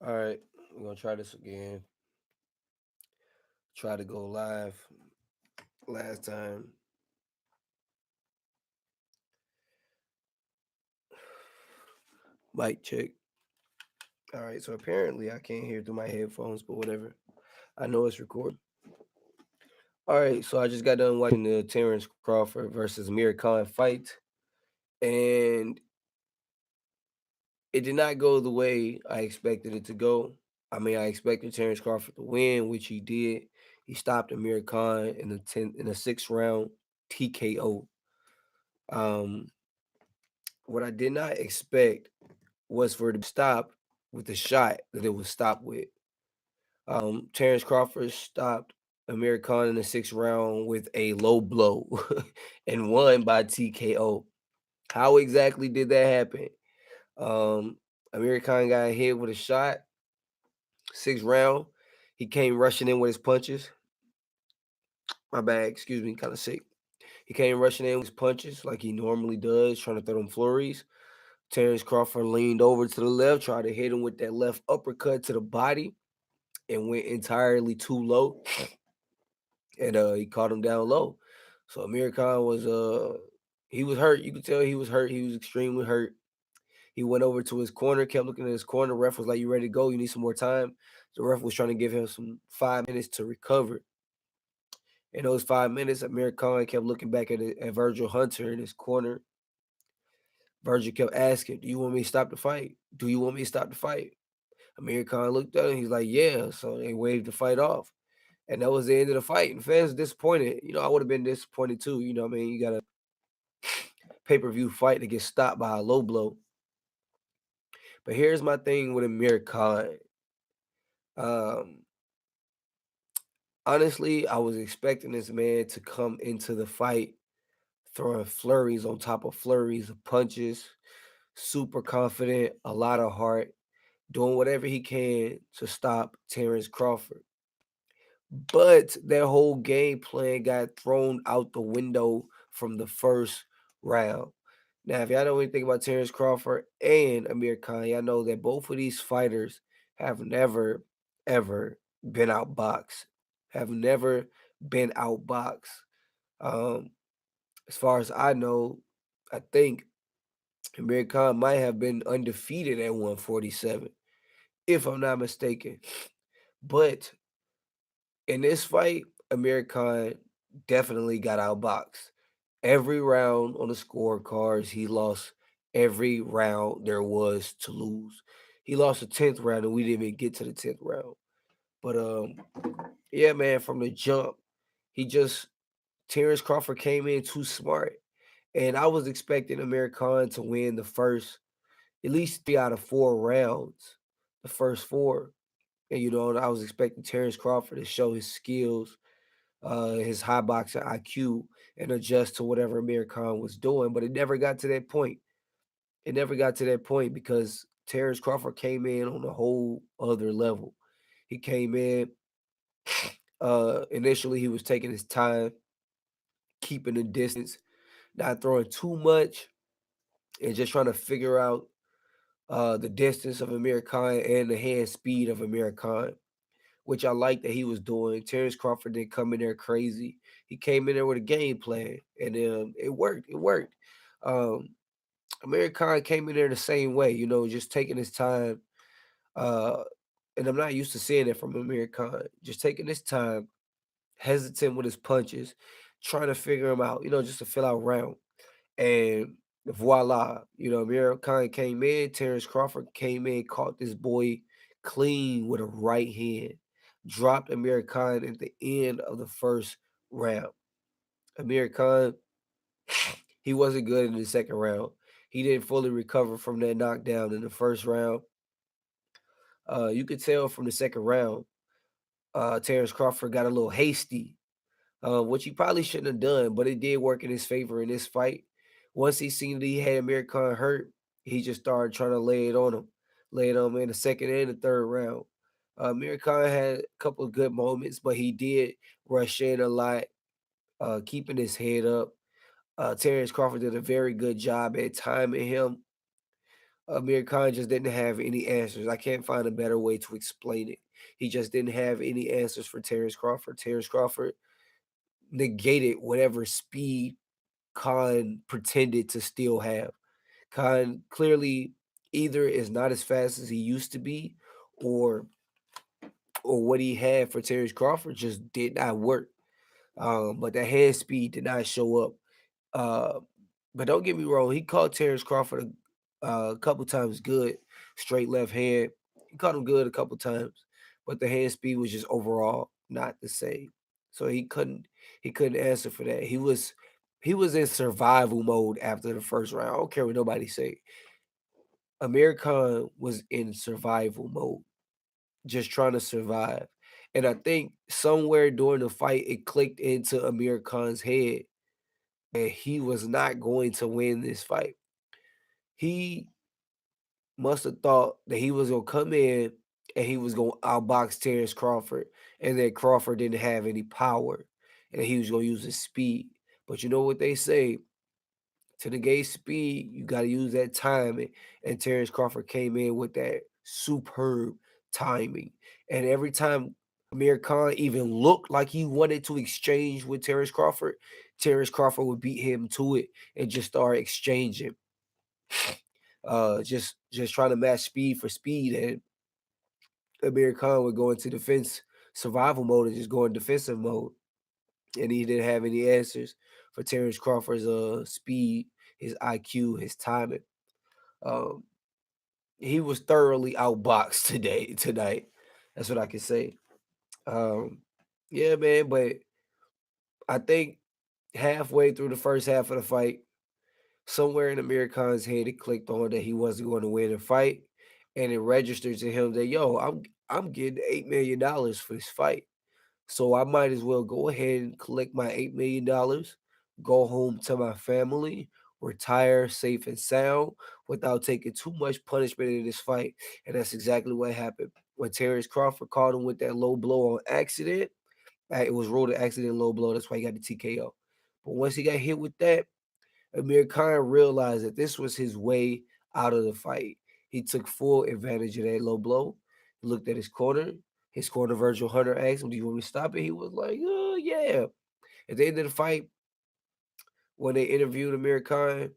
All right, we're gonna try this again. Try to go live. Last time, mic check. All right, so apparently I can't hear through my headphones, but whatever. I know it's recording. All right, so I just got done watching the Terrence Crawford versus Amir Khan fight, and it did not go the way I expected it to go. I mean, I expected Terrence Crawford to win, which he did. He stopped Amir Khan in the sixth round TKO. Um, what I did not expect was for it to stop with the shot that it was stopped with. Terrence Crawford stopped Amir Khan in the sixth round with a low blow and won by TKO. How exactly did that happen? Um, Amir Khan got hit with a shot, sixth round. He came rushing in with his punches. My bad, excuse me, kind of sick. He came rushing in with his punches like he normally does, trying to throw them flurries. Terrence Crawford leaned over to the left, tried to hit him with that left uppercut to the body, and went entirely too low, and he caught him down low. So Amir Khan was he was hurt. You could tell he was hurt. He was extremely hurt. He went over to his corner, kept looking at his corner. Ref was like, "You ready to go? You need some more time." The ref was trying to give him some 5 minutes to recover. In those 5 minutes, Amir Khan kept looking back at Virgil Hunter in his corner. Virgil kept asking, "Do you want me to stop the fight? Do you want me to stop the fight?" Amir Khan looked at him. He's like, "Yeah." So they waved the fight off. And that was the end of the fight. And fans disappointed. I would have been disappointed too. What I mean? You got a pay-per-view fight to get stopped by a low blow. But here's my thing with Amir Khan. Um, honestly, I was expecting this man to come into the fight throwing flurries on top of flurries of punches, super confident, a lot of heart, doing whatever he can to stop Terrence Crawford. But that whole game plan got thrown out the window from the first round. Now, if y'all know anything about Terrence Crawford and Amir Khan, y'all know that both of these fighters have never, ever been outboxed. Have never been outboxed. Um, as far as I know, I think Amir Khan might have been undefeated at 147, if I'm not mistaken. But in this fight, Amir Khan definitely got outboxed. Every round on the scorecards, he lost every round there was to lose. He lost the 10th round, and we didn't even get to the 10th round. But yeah, man, from the jump, he just Terrence Crawford came in too smart. And I was expecting Amir Khan to win the first at least 3 out of 4 rounds, the first four. And I was expecting Terrence Crawford to show his skills, his high boxing IQ, and adjust to whatever Amir Khan was doing. But it never got to that point. It never got to that point because Terrence Crawford came in on a whole other level. He came in. Initially, he was taking his time, keeping the distance, not throwing too much, and just trying to figure out the distance of Amir Khan and the hand speed of Amir Khan, which I like that he was doing. Terrence Crawford didn't come in there crazy. He came in there with a game plan, and it worked. It worked. Um, Amir Khan came in there the same way, just taking his time. Uh, and I'm not used to seeing it from Amir Khan, just taking his time, hesitant with his punches, trying to figure him out, just to fill out round. And voila, Amir Khan came in, Terrence Crawford came in, caught this boy clean with a right hand, dropped Amir Khan at the end of the first round. Amir Khan, he wasn't good in the second round. He didn't fully recover from that knockdown in the first round. You could tell from the second round, Terrence Crawford got a little hasty, which he probably shouldn't have done, but it did work in his favor in this fight. Once he seen that he had Amir Khan hurt, he just started trying to lay it on him in the second and the third round. Amir Khan had a couple of good moments, but he did rush in a lot, keeping his head up. Terrence Crawford did a very good job at timing him. Amir Khan just didn't have any answers. I can't find a better way to explain it. He just didn't have any answers for Terrence Crawford. Terrence Crawford negated whatever speed Khan pretended to still have. Khan clearly either is not as fast as he used to be, or what he had for Terrence Crawford just did not work. But the hand speed did not show up. Uh, but don't get me wrong, he caught Terrence Crawford a couple times good, straight left hand. He caught him good a couple times, but the hand speed was just overall not the same. So he couldn't answer for that. He was in survival mode after the first round. I don't care what nobody say. Amir Khan was in survival mode, just trying to survive. And I think somewhere during the fight, it clicked into Amir Khan's head that he was not going to win this fight. He must have thought that he was gonna come in and he was gonna outbox Terrence Crawford, and that Crawford didn't have any power, and he was gonna use his speed. But you know what they say: to negate speed, you got to use that timing. And Terrence Crawford came in with that superb timing. And every time Amir Khan even looked like he wanted to exchange with Terrence Crawford would beat him to it and just start exchanging. Just trying to match speed for speed. And Amir Khan would go into defense survival mode and just go in defensive mode. And he didn't have any answers for Terrence Crawford's speed, his IQ, his timing. Um, he was thoroughly outboxed tonight. That's what I can say. Um, yeah, man, but I think halfway through the first half of the fight, somewhere in Amir Khan's head, it clicked on that he wasn't going to win the fight, and it registered to him that, yo, I'm getting $8 million for this fight. So I might as well go ahead and collect my $8 million, go home to my family, retire safe and sound without taking too much punishment in this fight. And that's exactly what happened. When Terrence Crawford caught him with that low blow on accident, it was ruled an accident low blow. That's why he got the TKO. But once he got hit with that, Amir Khan realized that this was his way out of the fight. He took full advantage of that low blow. He looked at his corner. His corner, Virgil Hunter, asked him, "Do you want me to stop it?" He was like, "Oh, yeah." At the end of the fight, when they interviewed Amir Khan,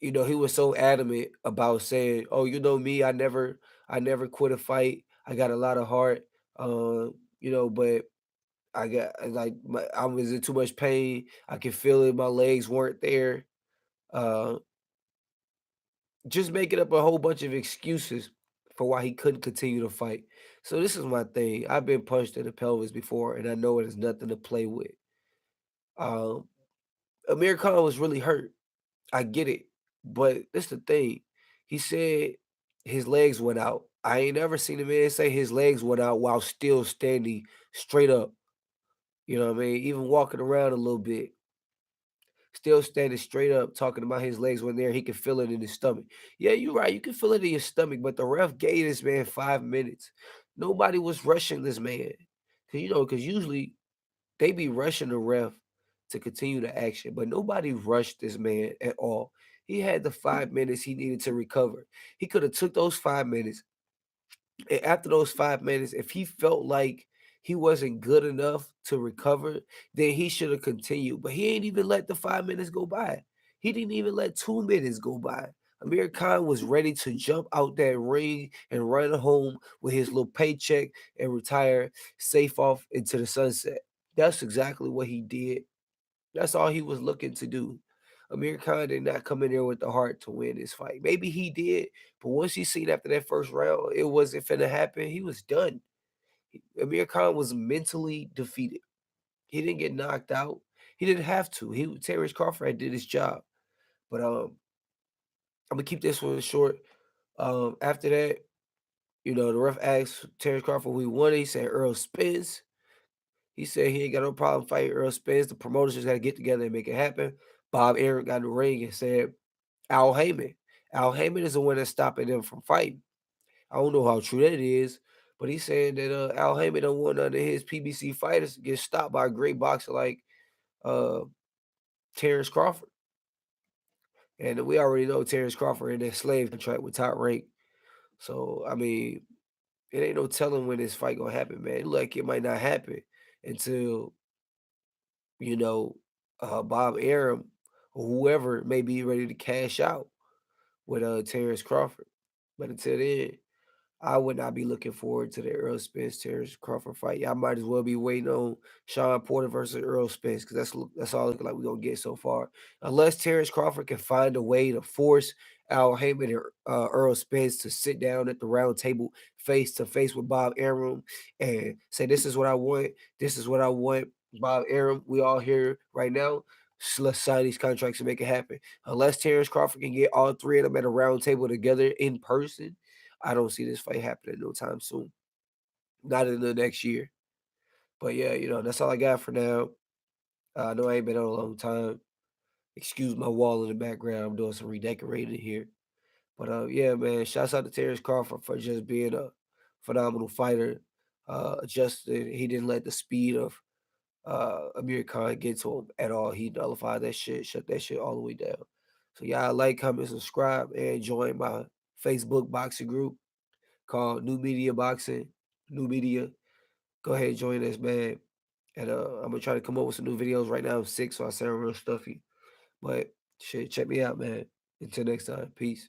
he was so adamant about saying, "Oh, you know me, I never quit a fight. I got a lot of heart, but I was in too much pain. I could feel it. My legs weren't there." Uh, just making up a whole bunch of excuses for why he couldn't continue to fight. So this is my thing. I've been punched in the pelvis before, and I know it is nothing to play with. Um, Amir Khan was really hurt. I get it, but this the thing. He said his legs went out. I ain't never seen a man say his legs went out while still standing straight up. You know what I mean? Even walking around a little bit. Still standing straight up, talking about his legs when there, he can feel it in his stomach. Yeah, you're right. You can feel it in your stomach, but the ref gave this man 5 minutes. Nobody was rushing this man. Because usually they be rushing the ref to continue the action, but nobody rushed this man at all. He had the 5 minutes he needed to recover. He could have took those 5 minutes, and after those 5 minutes, if he felt like he wasn't good enough to recover, then he should have continued. But he ain't even let the 5 minutes go by. He didn't even let 2 minutes go by. Amir Khan was ready to jump out that ring and run home with his little paycheck and retire safe off into the sunset. That's exactly what he did. That's all he was looking to do. Amir Khan did not come in there with the heart to win this fight. Maybe he did, but once he seen after that first round, it wasn't finna happen. He was done. Amir Khan was mentally defeated. He didn't get knocked out. He didn't have to. Terrence Crawford had did his job. But I'm gonna keep this one short. After that, the ref asked Terrence Crawford who he wanted. He said Earl Spitz. He said he ain't got no problem fighting Earl Spence. The promoters just got to get together and make it happen. Bob Arum got in the ring and said Al Heyman. Al Heyman is the one that's stopping them from fighting. I don't know how true that is, but he's saying that Al Heyman don't want none of his PBC fighters to get stopped by a great boxer like uh, Terrence Crawford. And we already know Terrence Crawford in that slave contract with Top Rank. So I mean, it ain't no telling when this fight gonna happen, man. Like it might not happen until you know Bob Arum or whoever may be ready to cash out with Terrence Crawford. But until then, I would not be looking forward to the Earl Spitz Terrence Crawford fight. Y'all might as well be waiting on Sean Porter versus Earl Spitz because that's all looking like we're gonna get so far. Unless Terrence Crawford can find a way to force Al Heyman and Earl Spitz to sit down at the round table face to face with Bob Arum and say, "This is what I want. This is what I want." Bob Arum, we all here right now. Let's sign these contracts and make it happen. Unless Terrence Crawford can get all three of them at a round table together in person, I don't see this fight happening no time soon. Not in the next year. But yeah, that's all I got for now. I know I ain't been on a long time. Excuse my wall in the background. I'm doing some redecorating here. But yeah, man, shouts out to Terrence Crawford for just being a phenomenal fighter. Adjusted. He didn't let the speed of Amir Khan get to him at all. He nullified that shit, shut that shit all the way down. So y'all like, comment, subscribe, and join my Facebook boxing group called New Media Boxing. New Media. Go ahead and join us, man. And I'm gonna try to come up with some new videos. Right now I'm sick, so I sound real stuffy. But shit, check me out, man. Until next time. Peace.